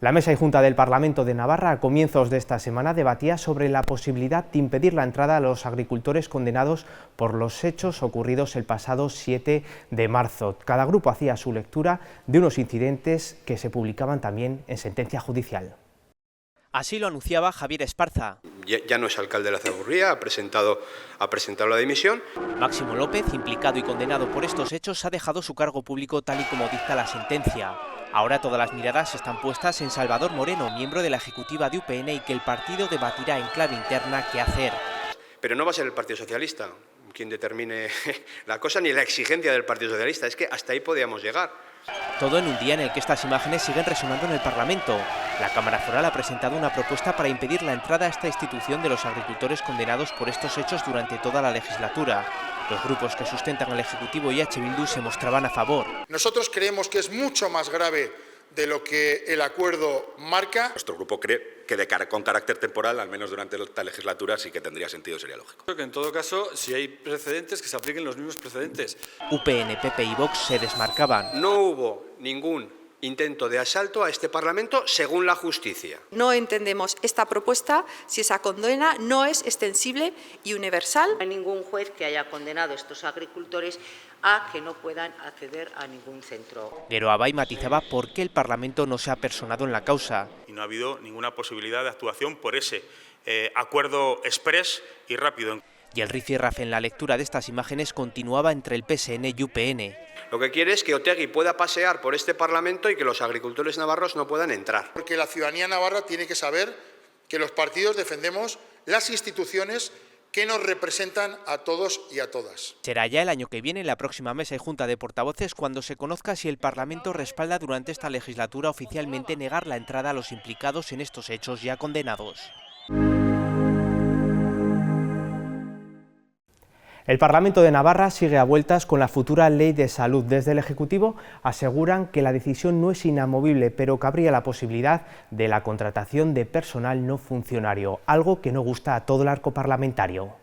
La Mesa y Junta del Parlamento de Navarra a comienzos de esta semana debatía sobre la posibilidad de impedir la entrada a los agricultores condenados por los hechos ocurridos el pasado 7 de marzo. Cada grupo hacía su lectura de unos incidentes que se publicaban también en sentencia judicial. Así lo anunciaba Javier Esparza. Ya no es alcalde de la Zagurría, ha presentado la dimisión. Máximo López, implicado y condenado por estos hechos, ha dejado su cargo público tal y como dicta la sentencia. Ahora todas las miradas están puestas en Salvador Moreno, miembro de la ejecutiva de UPN, y que el partido debatirá en clave interna qué hacer. Pero no va a ser el Partido Socialista quien determine la cosa, ni la exigencia del Partido Socialista. Es que hasta ahí podíamos llegar. Todo en un día en el que estas imágenes siguen resonando en el Parlamento. La Cámara Foral ha presentado una propuesta para impedir la entrada a esta institución de los agricultores condenados por estos hechos durante toda la legislatura. Los grupos que sustentan al Ejecutivo y H. Bildu se mostraban a favor. Nosotros creemos que es mucho más grave de lo que el acuerdo marca. Nuestro grupo cree que con carácter temporal, al menos durante esta legislatura, sí que tendría sentido, sería lógico. Creo que en todo caso, si hay precedentes, que se apliquen los mismos precedentes. UPN, PP y Vox se desmarcaban. No hubo ningún intento de asalto a este Parlamento según la justicia. No entendemos esta propuesta si esa condena no es extensible y universal. No hay ningún juez que haya condenado a estos agricultores a que no puedan acceder a ningún centro. Gero Abay matizaba por qué el Parlamento no se ha personado en la causa. Y no ha habido ninguna posibilidad de actuación por ese acuerdo exprés y rápido. Y el rifirrafe en la lectura de estas imágenes continuaba entre el PSN y UPN. Lo que quiere es que Otegi pueda pasear por este Parlamento y que los agricultores navarros no puedan entrar. Porque la ciudadanía navarra tiene que saber que los partidos defendemos las instituciones que nos representan a todos y a todas. Será ya el año que viene, en la próxima Mesa y Junta de Portavoces, cuando se conozca si el Parlamento respalda durante esta legislatura oficialmente negar la entrada a los implicados en estos hechos ya condenados. El Parlamento de Navarra sigue a vueltas con la futura ley de salud. Desde el Ejecutivo aseguran que la decisión no es inamovible, pero cabría la posibilidad de la contratación de personal no funcionario, algo que no gusta a todo el arco parlamentario.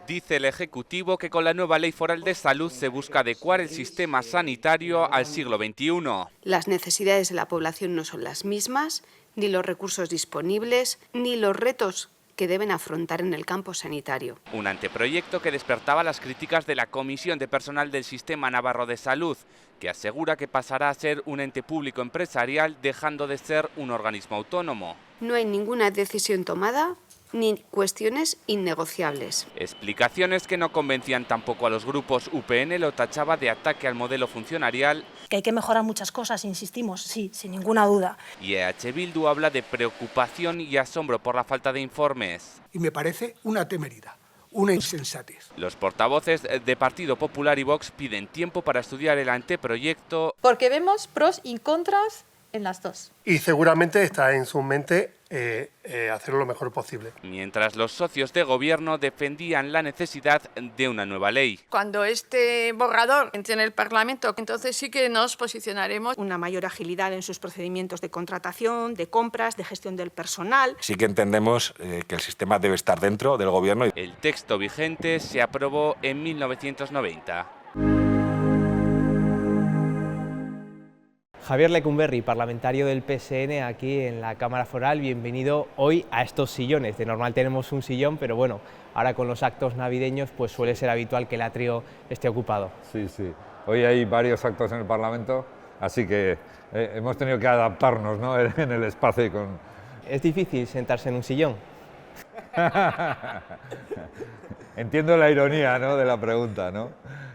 Dice el Ejecutivo que con la nueva Ley Foral de Salud se busca adecuar el sistema sanitario al siglo XXI. Las necesidades de la población no son las mismas, ni los recursos disponibles, ni los retos que deben afrontar en el campo sanitario. Un anteproyecto que despertaba las críticas de la Comisión de Personal del Sistema Navarro de Salud, que asegura que pasará a ser un ente público empresarial dejando de ser un organismo autónomo. No hay ninguna decisión tomada ni cuestiones innegociables. Explicaciones que no convencían tampoco a los grupos. UPN lo tachaba de ataque al modelo funcionarial. Que hay que mejorar muchas cosas, insistimos, sí, sin ninguna duda. Y H. Bildu habla de preocupación y asombro por la falta de informes. Y me parece una temeridad, una insensatez. Los portavoces de Partido Popular y Vox piden tiempo para estudiar el anteproyecto. Porque vemos pros y contras en las dos. Y seguramente está en su mente hacerlo lo mejor posible. Mientras los socios de gobierno defendían la necesidad de una nueva ley. Cuando este borrador entre en el Parlamento, entonces sí que nos posicionaremos. Una mayor agilidad en sus procedimientos de contratación, de compras, de gestión del personal. Sí que entendemos que el sistema debe estar dentro del gobierno. El texto vigente se aprobó en 1990. Javier Lecumberri, parlamentario del PSN aquí en la Cámara Foral, bienvenido hoy a estos sillones. De normal tenemos un sillón, pero bueno, ahora con los actos navideños pues suele ser habitual que el atrio esté ocupado. Sí, sí. Hoy hay varios actos en el Parlamento, así que hemos tenido que adaptarnos, ¿no?, en el espacio. ¿Es difícil sentarse en un sillón? Entiendo la ironía, ¿no?, de la pregunta, ¿no?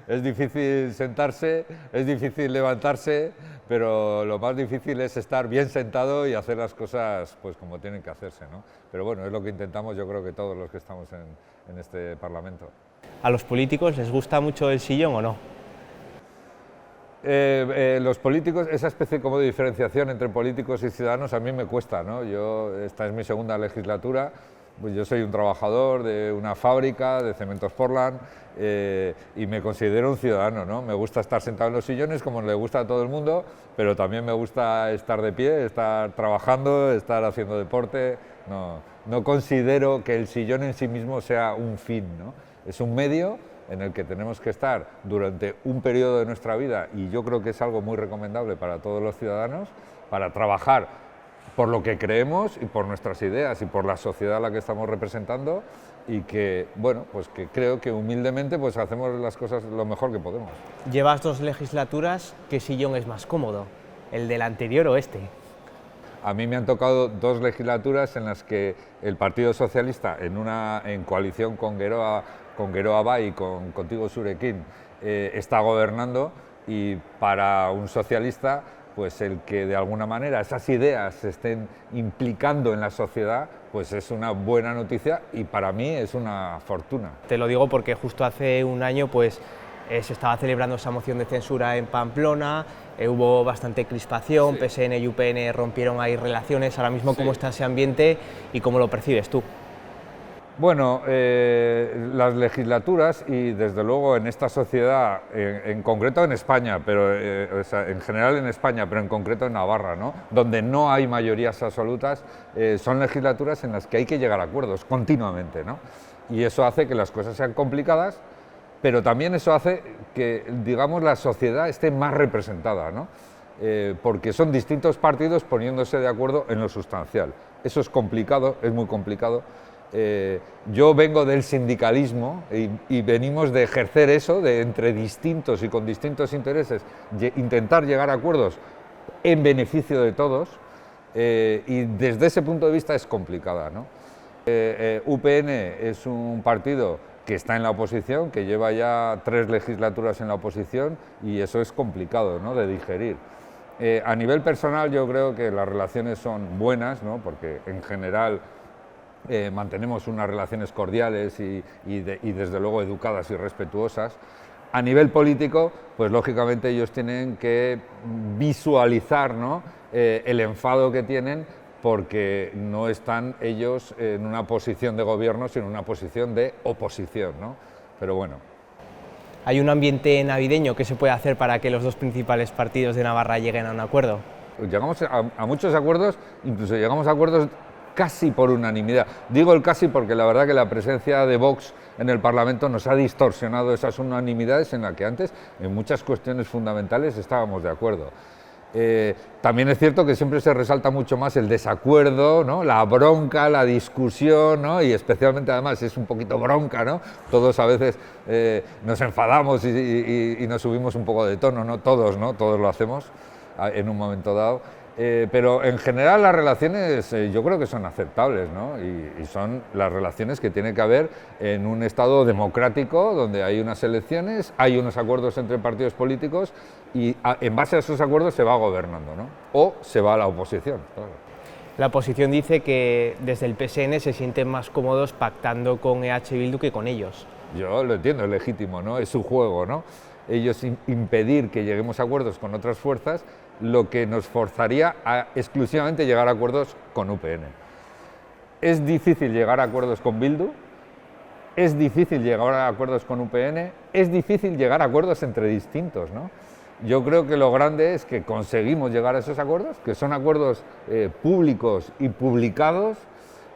Es difícil sentarse, es difícil levantarse, pero lo más difícil es estar bien sentado y hacer las cosas pues como tienen que hacerse, ¿no? Pero bueno, es lo que intentamos, yo creo que todos los que estamos en este Parlamento. ¿A los políticos les gusta mucho el sillón o no? Los políticos, esa especie como de diferenciación entre políticos y ciudadanos a mí me cuesta, ¿no? Esta es mi segunda legislatura. Pues yo soy un trabajador de una fábrica de Cementos Portland y me considero un ciudadano, ¿no? Me gusta estar sentado en los sillones como le gusta a todo el mundo, pero también me gusta estar de pie, estar trabajando, estar haciendo deporte. No considero que el sillón en sí mismo sea un fin, ¿no? Es un medio en el que tenemos que estar durante un periodo de nuestra vida y yo creo que es algo muy recomendable para todos los ciudadanos, para trabajar por lo que creemos y por nuestras ideas y por la sociedad a la que estamos representando, y que, bueno, pues que creo que humildemente pues hacemos las cosas lo mejor que podemos. Llevas 2 legislaturas, ¿qué sillón es más cómodo? ¿El del anterior o este? A mí me han tocado 2 legislaturas en las que el Partido Socialista, en coalición con Geroa Bai y contigo Zurekin, está gobernando, y para un socialista, pues el que de alguna manera esas ideas se estén implicando en la sociedad, pues es una buena noticia, y para mí es una fortuna. Te lo digo porque justo hace un año pues se estaba celebrando esa moción de censura en Pamplona, hubo bastante crispación, sí. PSN y UPN rompieron ahí relaciones. Ahora mismo, ¿cómo está ese ambiente y cómo lo percibes tú? Bueno, las legislaturas, y desde luego en esta sociedad, en concreto en España, pero o sea, en general en España, pero en concreto en Navarra, ¿no?, donde no hay mayorías absolutas, son legislaturas en las que hay que llegar a acuerdos continuamente, ¿no? Y eso hace que las cosas sean complicadas, pero también eso hace que, digamos, la sociedad esté más representada, ¿no? Porque son distintos partidos poniéndose de acuerdo en lo sustancial. Eso es complicado, es muy complicado. Yo vengo del sindicalismo y venimos de ejercer eso, de entre distintos y con distintos intereses, intentar llegar a acuerdos en beneficio de todos, y desde ese punto de vista es complicada, ¿no? UPN es un partido que está en la oposición, que lleva ya 3 legislaturas en la oposición, y eso es complicado, ¿no?, de digerir. A nivel personal yo creo que las relaciones son buenas, ¿no?, porque en general mantenemos unas relaciones cordiales y desde luego educadas y respetuosas. A nivel político, pues lógicamente ellos tienen que visualizar, ¿no?, el enfado que tienen, porque no están ellos en una posición de gobierno, sino en una posición de oposición, ¿no? Pero bueno. ¿Hay un ambiente navideño que se puede hacer para que los 2 principales partidos de Navarra lleguen a un acuerdo? Llegamos a muchos acuerdos, incluso llegamos a acuerdos casi por unanimidad. Digo el casi porque la verdad que la presencia de Vox en el Parlamento nos ha distorsionado esas unanimidades en las que antes, en muchas cuestiones fundamentales, estábamos de acuerdo. También es cierto que siempre se resalta mucho más el desacuerdo, ¿no?, la bronca, la discusión, ¿no?, y especialmente además es un poquito bronca, ¿no? Todos a veces nos enfadamos y nos subimos un poco de tono, ¿no? Todos lo hacemos en un momento dado. Pero en general las relaciones yo creo que son aceptables, ¿no? Y son las relaciones que tiene que haber en un Estado democrático, donde hay unas elecciones, hay unos acuerdos entre partidos políticos, y en base a esos acuerdos se va gobernando, ¿no? O se va a la oposición, claro. La oposición dice que desde el PSN se sienten más cómodos pactando con EH Bildu que con ellos. Yo lo entiendo, es legítimo, ¿no? Es su juego, ¿no? Ellos impedir que lleguemos a acuerdos con otras fuerzas, lo que nos forzaría a exclusivamente llegar a acuerdos con UPN. Es difícil llegar a acuerdos con Bildu, es difícil llegar a acuerdos con UPN, es difícil llegar a acuerdos entre distintos, ¿no? Yo creo que lo grande es que conseguimos llegar a esos acuerdos, que son acuerdos públicos y publicados,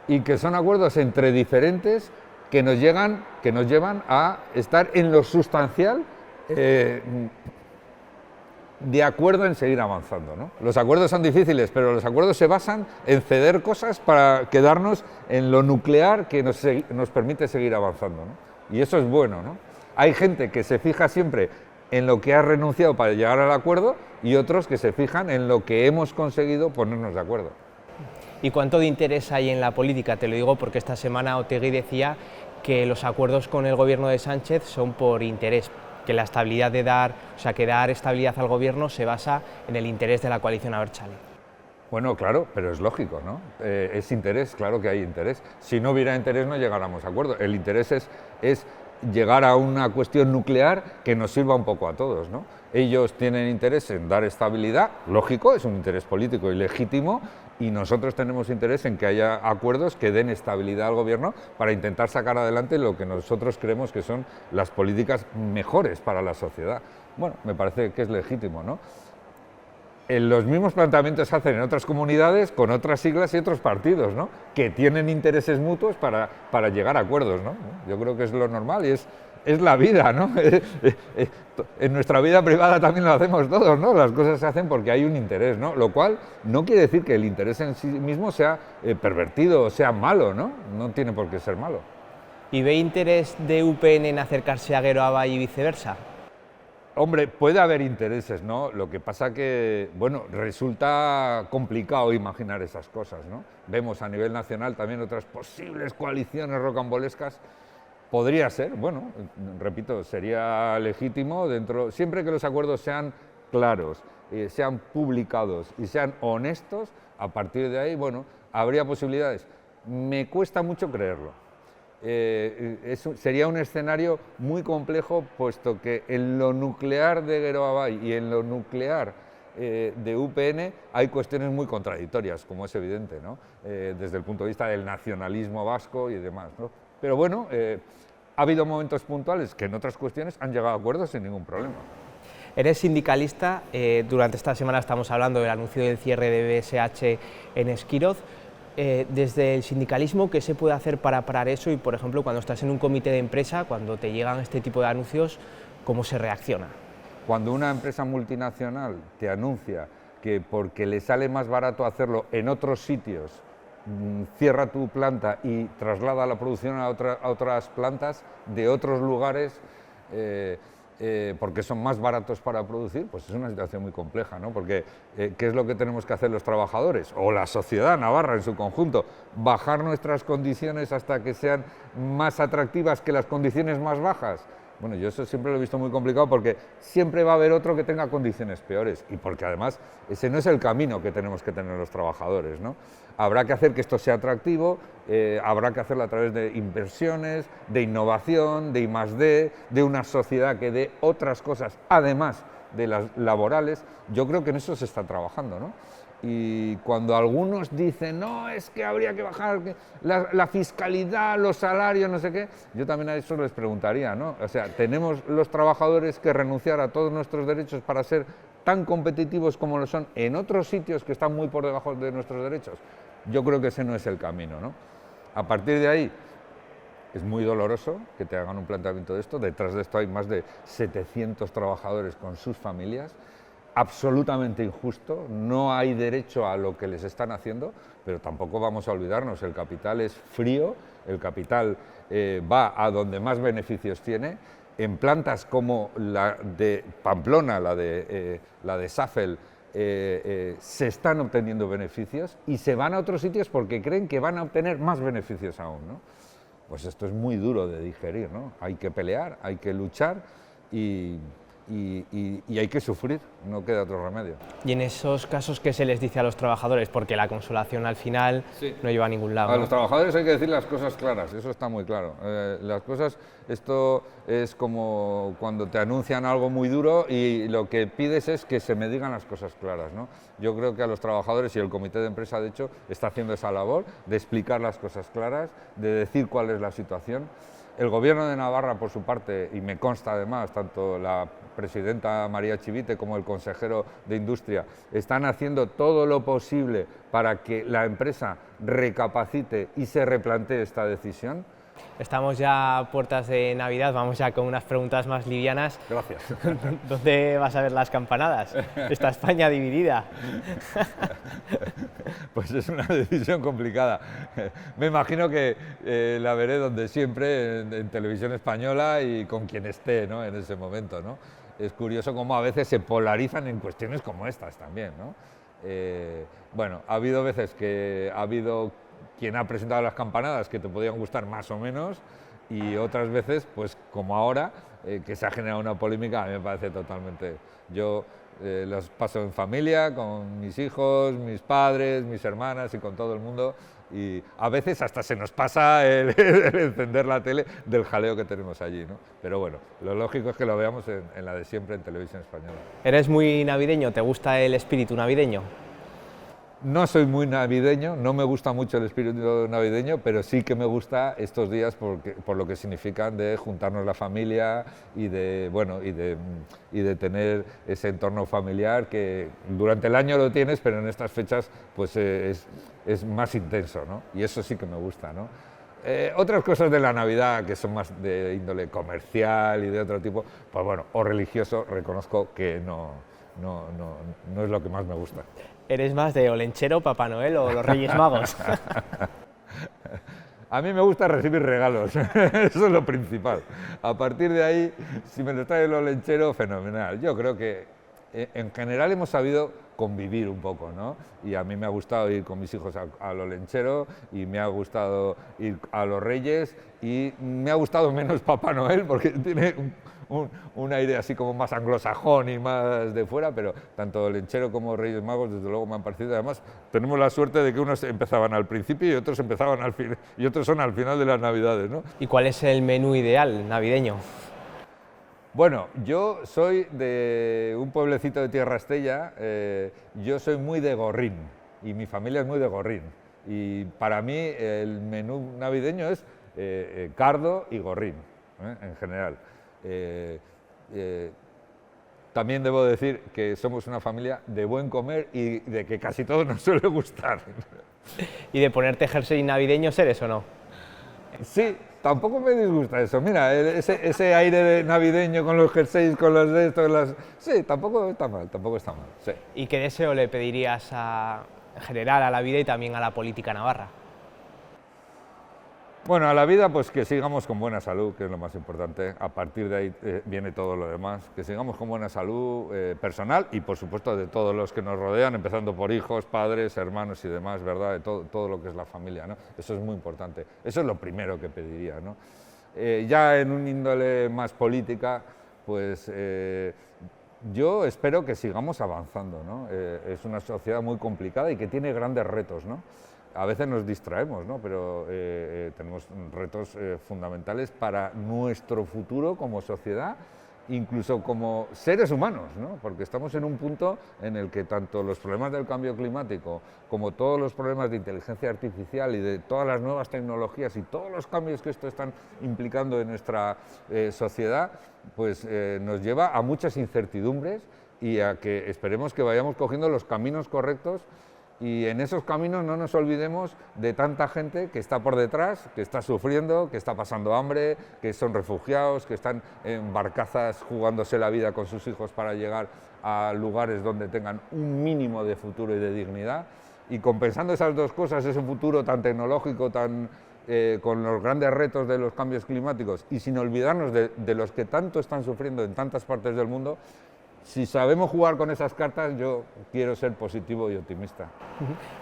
y que son acuerdos entre diferentes que nos llevan a estar en lo sustancial de acuerdo en seguir avanzando, ¿no? Los acuerdos son difíciles, pero los acuerdos se basan en ceder cosas para quedarnos en lo nuclear que nos permite seguir avanzando, ¿no? Y eso es bueno, ¿no? Hay gente que se fija siempre en lo que ha renunciado para llegar al acuerdo, y otros que se fijan en lo que hemos conseguido ponernos de acuerdo. ¿Y cuánto de interés hay en la política? Te lo digo porque esta semana Otegi decía que los acuerdos con el gobierno de Sánchez son por interés, que la estabilidad que dar estabilidad al gobierno se basa en el interés de la coalición Abertzale. Bueno, claro, pero es lógico, ¿no? Es interés, claro que hay interés. Si no hubiera interés no llegáramos a acuerdo. El interés es llegar a una cuestión nuclear que nos sirva un poco a todos, ¿no? Ellos tienen interés en dar estabilidad, lógico, es un interés político y legítimo, y nosotros tenemos interés en que haya acuerdos que den estabilidad al gobierno para intentar sacar adelante lo que nosotros creemos que son las políticas mejores para la sociedad. Bueno, me parece que es legítimo, ¿no? Los mismos planteamientos se hacen en otras comunidades con otras siglas y otros partidos, ¿no?, que tienen intereses mutuos para llegar a acuerdos, ¿no? Yo creo que es lo normal y es la vida, ¿no? En nuestra vida privada también lo hacemos todos, ¿no? Las cosas se hacen porque hay un interés, ¿no? Lo cual no quiere decir que el interés en sí mismo sea pervertido o sea malo, ¿no? No tiene por qué ser malo. ¿Y ve interés de UPN en acercarse a Geroa y viceversa? Hombre, puede haber intereses, ¿no? Lo que pasa que, bueno, resulta complicado imaginar esas cosas, ¿no? Vemos a nivel nacional también otras posibles coaliciones rocambolescas. Podría ser, bueno, repito, sería legítimo siempre que los acuerdos sean claros, sean publicados y sean honestos, a partir de ahí, bueno, habría posibilidades. Me cuesta mucho creerlo. Sería un escenario muy complejo, puesto que en lo nuclear de Geroa y en lo nuclear de UPN hay cuestiones muy contradictorias, como es evidente, ¿no? Desde el punto de vista del nacionalismo vasco y demás, ¿no? Pero bueno, ha habido momentos puntuales que en otras cuestiones han llegado a acuerdos sin ningún problema. Eres sindicalista, durante esta semana estamos hablando del anuncio del cierre de BSH en Esquiroz. Desde el sindicalismo, ¿qué se puede hacer para parar eso? Y, por ejemplo, cuando estás en un comité de empresa, cuando te llegan este tipo de anuncios, ¿cómo se reacciona? Cuando una empresa multinacional te anuncia que porque le sale más barato hacerlo en otros sitios, cierra tu planta y traslada la producción a otras plantas de otros lugares, porque son más baratos para producir, pues es una situación muy compleja, ¿no? Porque ¿qué es lo que tenemos que hacer los trabajadores o la sociedad navarra en su conjunto? Bajar nuestras condiciones hasta que sean más atractivas que las condiciones más bajas. Bueno, yo eso siempre lo he visto muy complicado, porque siempre va a haber otro que tenga condiciones peores, y porque además ese no es el camino que tenemos que tener los trabajadores, ¿no? Habrá que hacer que esto sea atractivo, habrá que hacerlo a través de inversiones, de innovación, de I+D, de una sociedad que dé otras cosas, además de las laborales. Yo creo que en eso se está trabajando, ¿no? Y cuando algunos dicen, no, es que habría que bajar la fiscalidad, los salarios, no sé qué, yo también a eso les preguntaría, ¿no? O sea, ¿tenemos los trabajadores que renunciar a todos nuestros derechos para ser tan competitivos como lo son en otros sitios que están muy por debajo de nuestros derechos? Yo creo que ese no es el camino, ¿no? A partir de ahí, es muy doloroso que te hagan un planteamiento de esto. Detrás de esto hay más de 700 trabajadores con sus familias. Absolutamente injusto, no hay derecho a lo que les están haciendo, pero tampoco vamos a olvidarnos, el capital es frío, el capital va a donde más beneficios tiene. En plantas como la de Pamplona, la de Safel, se están obteniendo beneficios y se van a otros sitios porque creen que van a obtener más beneficios aún, ¿no? Pues esto es muy duro de digerir, ¿no? Hay que pelear, hay que luchar y hay que sufrir, no queda otro remedio. Y en esos casos, ¿qué se les dice a los trabajadores? Porque la consolación al final no lleva a ningún lado. A los trabajadores hay que decir las cosas claras, eso está muy claro. Las cosas, esto es como cuando te anuncian algo muy duro y lo que pides es que se me digan las cosas claras, ¿no? Yo creo que a los trabajadores, y el comité de empresa de hecho está haciendo esa labor de explicar las cosas claras, de decir cuál es la situación. El Gobierno de Navarra, por su parte, y me consta además, tanto la presidenta María Chivite como el consejero de Industria, están haciendo todo lo posible para que la empresa recapacite y se replantee esta decisión. Estamos ya a puertas de Navidad, vamos ya con unas preguntas más livianas. Gracias. ¿Dónde vas a ver las campanadas? Está España dividida. Pues es una decisión complicada. Me imagino que la veré donde siempre, en televisión española y con quien esté, ¿no? En ese momento, ¿no? Es curioso cómo a veces se polarizan en cuestiones como estas también, ¿no? Bueno, ha habido veces que ha habido quien ha presentado las campanadas que te podían gustar más o menos, y otras veces, pues como ahora, que se ha generado una polémica, a mí me parece totalmente... Yo los paso en familia, con mis hijos, mis padres, mis hermanas y con todo el mundo, y a veces hasta se nos pasa el encender la tele del jaleo que tenemos allí, ¿no? Pero bueno, lo lógico es que lo veamos en la de siempre, en televisión española. ¿Eres muy navideño? ¿Te gusta el espíritu navideño? No soy muy navideño, no me gusta mucho el espíritu navideño, pero sí que me gusta estos días por lo que significan de juntarnos la familia y de, bueno, y de tener ese entorno familiar que durante el año lo tienes, pero en estas fechas pues es más intenso, ¿no? Y eso sí que me gusta, ¿no? Otras cosas de la Navidad que son más de índole comercial y de otro tipo, pues bueno, o religioso, reconozco que no es lo que más me gusta. ¿Eres más de Olenchero, Papá Noel o los Reyes Magos? A mí me gusta recibir regalos, eso es lo principal. A partir de ahí, si me lo trae el Olenchero, fenomenal. Yo creo que en general hemos sabido convivir un poco, ¿no? Y a mí me ha gustado ir con mis hijos al Olenchero y me ha gustado ir a los Reyes y me ha gustado menos Papá Noel porque tiene un aire así como más anglosajón y más de fuera, pero tanto Olenchero como Reyes Magos desde luego me han parecido. Además tenemos la suerte de que unos empezaban al principio y otros empezaban al fin y otros son al final de las Navidades, ¿no? ¿Y cuál es el menú ideal navideño? Bueno, yo soy de un pueblecito de Tierra Estella, yo soy muy de Gorrín y mi familia es muy de Gorrín y para mí el menú navideño es cardo y Gorrín, en general. También debo decir que somos una familia de buen comer y de que casi todo nos suele gustar. ¿Y de ponerte jersey navideños eres o no? Sí, tampoco me disgusta eso. Mira, ese aire de navideño con los jerseys, con los de estos, sí, tampoco está mal, sí. ¿Y qué deseo le pedirías en general a la vida y también a la política navarra? Bueno, a la vida pues que sigamos con buena salud, que es lo más importante. A partir de ahí viene todo lo demás. Que sigamos con buena salud personal y por supuesto de todos los que nos rodean, empezando por hijos, padres, hermanos y demás, ¿verdad? De todo lo que es la familia, ¿no? Eso es muy importante. Eso es lo primero que pediría, ¿no? Ya en un índole más política, pues yo espero que sigamos avanzando, ¿no? Es una sociedad muy complicada y que tiene grandes retos, ¿no? A veces nos distraemos, ¿no? Pero tenemos retos fundamentales para nuestro futuro como sociedad, incluso como seres humanos, ¿no? Porque estamos en un punto en el que tanto los problemas del cambio climático como todos los problemas de inteligencia artificial y de todas las nuevas tecnologías y todos los cambios que esto están implicando en nuestra sociedad, pues nos lleva a muchas incertidumbres y a que esperemos que vayamos cogiendo los caminos correctos. Y en esos caminos no nos olvidemos de tanta gente que está por detrás, que está sufriendo, que está pasando hambre, que son refugiados, que están en barcazas jugándose la vida con sus hijos para llegar a lugares donde tengan un mínimo de futuro y de dignidad. Y compensando esas dos cosas, ese futuro tan tecnológico, con los grandes retos de los cambios climáticos y sin olvidarnos de los que tanto están sufriendo en tantas partes del mundo, si sabemos jugar con esas cartas, yo quiero ser positivo y optimista.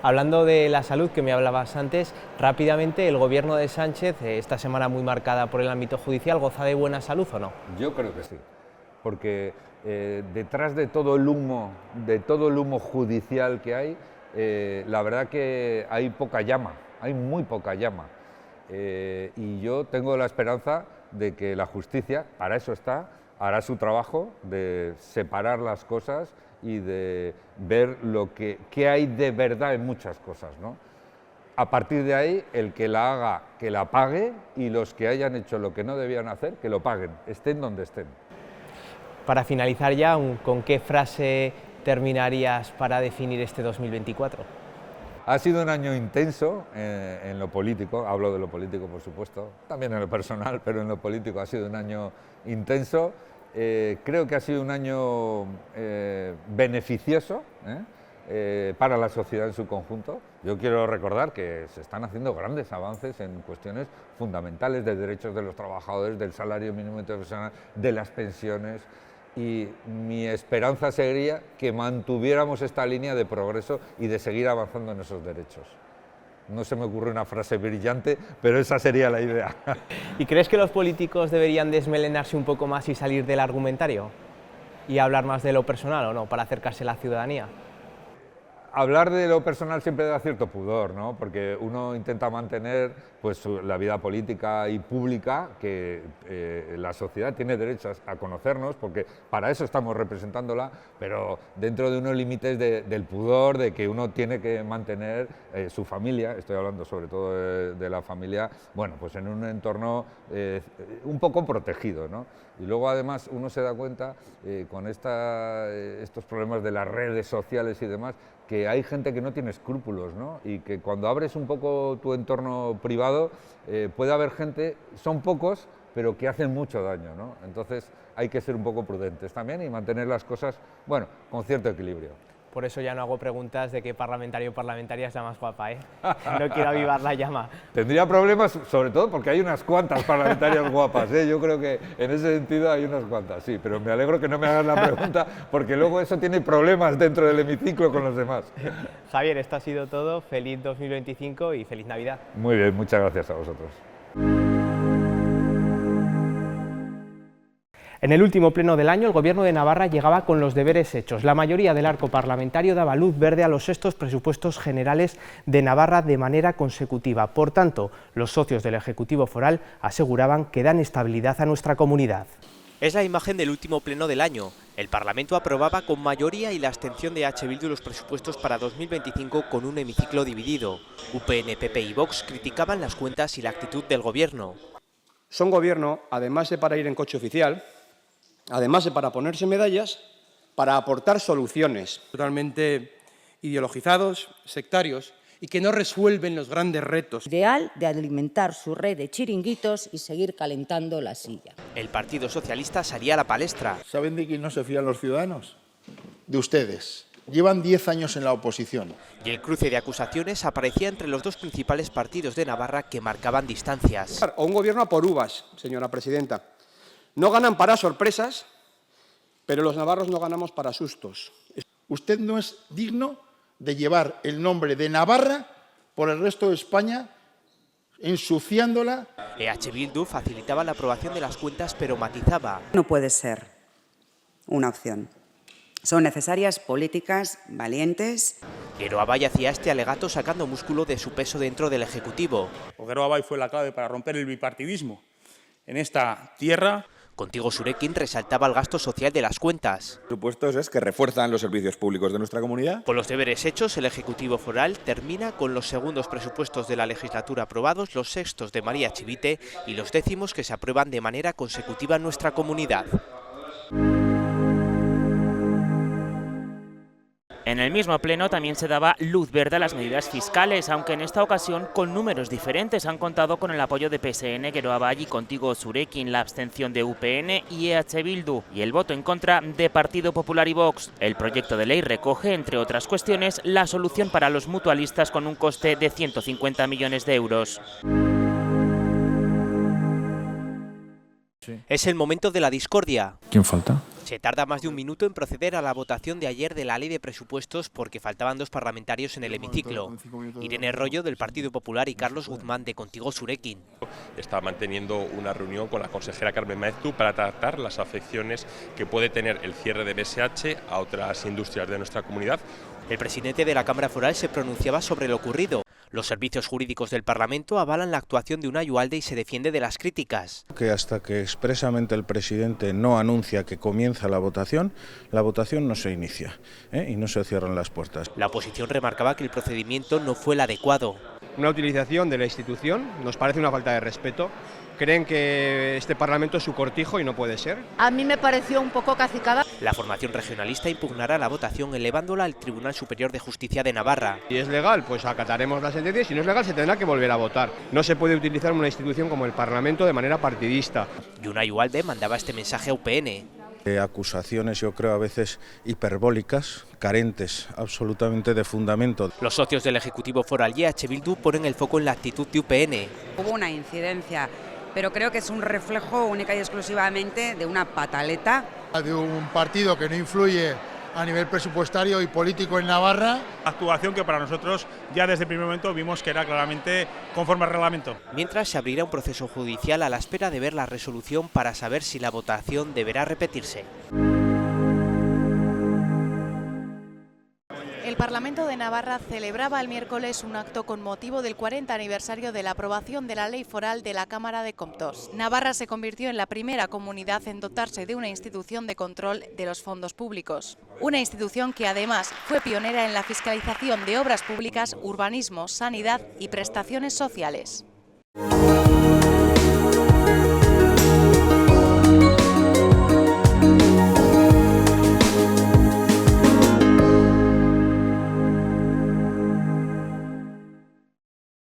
Hablando de la salud que me hablabas antes, rápidamente, ¿el gobierno de Sánchez, esta semana muy marcada por el ámbito judicial, goza de buena salud o no? Yo creo que sí, porque detrás de todo el humo judicial que hay, la verdad que hay poca llama, hay muy poca llama. Y yo tengo la esperanza de que la justicia, para eso está, hará su trabajo de separar las cosas y de ver qué hay de verdad en muchas cosas, ¿no? A partir de ahí, el que la haga, que la pague, y los que hayan hecho lo que no debían hacer, que lo paguen, estén donde estén. Para finalizar ya, ¿con qué frase terminarías para definir este 2024? Ha sido un año intenso en lo político, hablo de lo político por supuesto, también en lo personal, pero en lo político ha sido un año intenso. Creo que ha sido un año beneficioso para la sociedad en su conjunto. Yo quiero recordar que se están haciendo grandes avances en cuestiones fundamentales de derechos de los trabajadores, del salario mínimo interprofesional, de las pensiones, y mi esperanza sería que mantuviéramos esta línea de progreso y de seguir avanzando en esos derechos. No se me ocurre una frase brillante, pero esa sería la idea. ¿Y crees que los políticos deberían desmelenarse un poco más y salir del argumentario? ¿Y hablar más de lo personal o no, para acercarse a la ciudadanía? Hablar de lo personal siempre da cierto pudor, ¿no? Porque uno intenta mantener pues, la vida política y pública, que la sociedad tiene derecho a conocernos, porque para eso estamos representándola, pero dentro de unos límites del pudor, de que uno tiene que mantener su familia, estoy hablando sobre todo de la familia, bueno, pues en un entorno un poco protegido, ¿no? Y luego además uno se da cuenta con estos problemas de las redes sociales y demás, que hay gente que no tiene escrúpulos, ¿no? Y que cuando abres un poco tu entorno privado puede haber gente, son pocos, pero que hacen mucho daño, ¿no? Entonces hay que ser un poco prudentes también y mantener las cosas, bueno, con cierto equilibrio. Por eso ya no hago preguntas de qué parlamentario o parlamentaria es la más guapa, ¿eh? No quiero avivar la llama. Tendría problemas, sobre todo porque hay unas cuantas parlamentarias guapas, ¿eh? Yo creo que en ese sentido hay unas cuantas, sí, pero me alegro que no me hagas la pregunta porque luego eso tiene problemas dentro del hemiciclo con los demás. Javier, esto ha sido todo. Feliz 2025 y feliz Navidad. Muy bien, muchas gracias a vosotros. En el último pleno del año, el Gobierno de Navarra llegaba con los deberes hechos. La mayoría del arco parlamentario daba luz verde a los sextos presupuestos generales de Navarra de manera consecutiva. Por tanto, los socios del Ejecutivo Foral aseguraban que dan estabilidad a nuestra comunidad. Es la imagen del último pleno del año. El Parlamento aprobaba con mayoría y la abstención de H. Bildu los presupuestos para 2025 con un hemiciclo dividido. UPN, PP y Vox criticaban las cuentas y la actitud del Gobierno. Son gobierno, además de para ir en coche oficial, además de para ponerse medallas, para aportar soluciones. Totalmente ideologizados, sectarios y que no resuelven los grandes retos. Ideal de alimentar su red de chiringuitos y seguir calentando la silla. El Partido Socialista salía a la palestra. ¿Saben de quién no se fían los ciudadanos? De ustedes. Llevan 10 años en la oposición. Y el cruce de acusaciones aparecía entre los dos principales partidos de Navarra que marcaban distancias. O un gobierno a por uvas, señora presidenta. No ganan para sorpresas, pero los navarros no ganamos para sustos. Usted no es digno de llevar el nombre de Navarra por el resto de España, ensuciándola. EH Bildu facilitaba la aprobación de las cuentas, pero matizaba. No puede ser una opción. Son necesarias políticas valientes. Geroa Bay hacía este alegato sacando músculo de su peso dentro del Ejecutivo. Geroa Bay fue la clave para romper el bipartidismo en esta tierra. Contigo Surekin resaltaba el gasto social de las cuentas. Los presupuestos es que refuerzan los servicios públicos de nuestra comunidad. Con los deberes hechos, el Ejecutivo Foral termina con los segundos presupuestos de la legislatura aprobados, los sextos de María Chivite y los décimos que se aprueban de manera consecutiva en nuestra comunidad. En el mismo pleno también se daba luz verde a las medidas fiscales, aunque en esta ocasión con números diferentes. Han contado con el apoyo de PSN, Geroa Bay y Contigo Surekin, la abstención de UPN y EH Bildu y el voto en contra de Partido Popular y Vox. El proyecto de ley recoge, entre otras cuestiones, la solución para los mutualistas con un coste de 150 millones de euros. Sí. Es el momento de la discordia. ¿Quién falta? Se tarda más de un minuto en proceder a la votación de ayer de la ley de presupuestos porque faltaban dos parlamentarios en el hemiciclo. Irene Rollo, del Partido Popular, y Carlos Guzmán, de Contigo Surekin. Está manteniendo una reunión con la consejera Carmen Maeztu para tratar las afecciones que puede tener el cierre de BSH a otras industrias de nuestra comunidad. El presidente de la Cámara Foral se pronunciaba sobre lo ocurrido. Los servicios jurídicos del Parlamento avalan la actuación de Unai Ugalde y se defiende de las críticas. Que hasta que expresamente el presidente no anuncia que comienza la votación no se inicia y no se cierran las puertas. La oposición remarcaba que el procedimiento no fue el adecuado. Una utilización de la institución nos parece una falta de respeto. Creen que este Parlamento es su cortijo y no puede ser. A mí me pareció un poco cacicada. La formación regionalista impugnará la votación elevándola al Tribunal Superior de Justicia de Navarra. Si es legal, pues acataremos la sentencia, y si no es legal se tendrá que volver a votar. No se puede utilizar una institución como el Parlamento de manera partidista. Unai Ugalde mandaba este mensaje a UPN. Acusaciones, yo creo, a veces hiperbólicas, carentes absolutamente de fundamento. Los socios del Ejecutivo Foral y EH Bildu ponen el foco en la actitud de UPN. Hubo una incidencia, pero creo que es un reflejo única y exclusivamente de una pataleta. De un partido que no influye a nivel presupuestario y político en Navarra. Actuación que para nosotros ya desde el primer momento vimos que era claramente conforme al reglamento. Mientras se abrirá un proceso judicial a la espera de ver la resolución para saber si la votación deberá repetirse. El Parlamento de Navarra celebraba el miércoles un acto con motivo del 40 aniversario de la aprobación de la Ley Foral de la Cámara de Comptos. Navarra se convirtió en la primera comunidad en dotarse de una institución de control de los fondos públicos. Una institución que además fue pionera en la fiscalización de obras públicas, urbanismo, sanidad y prestaciones sociales.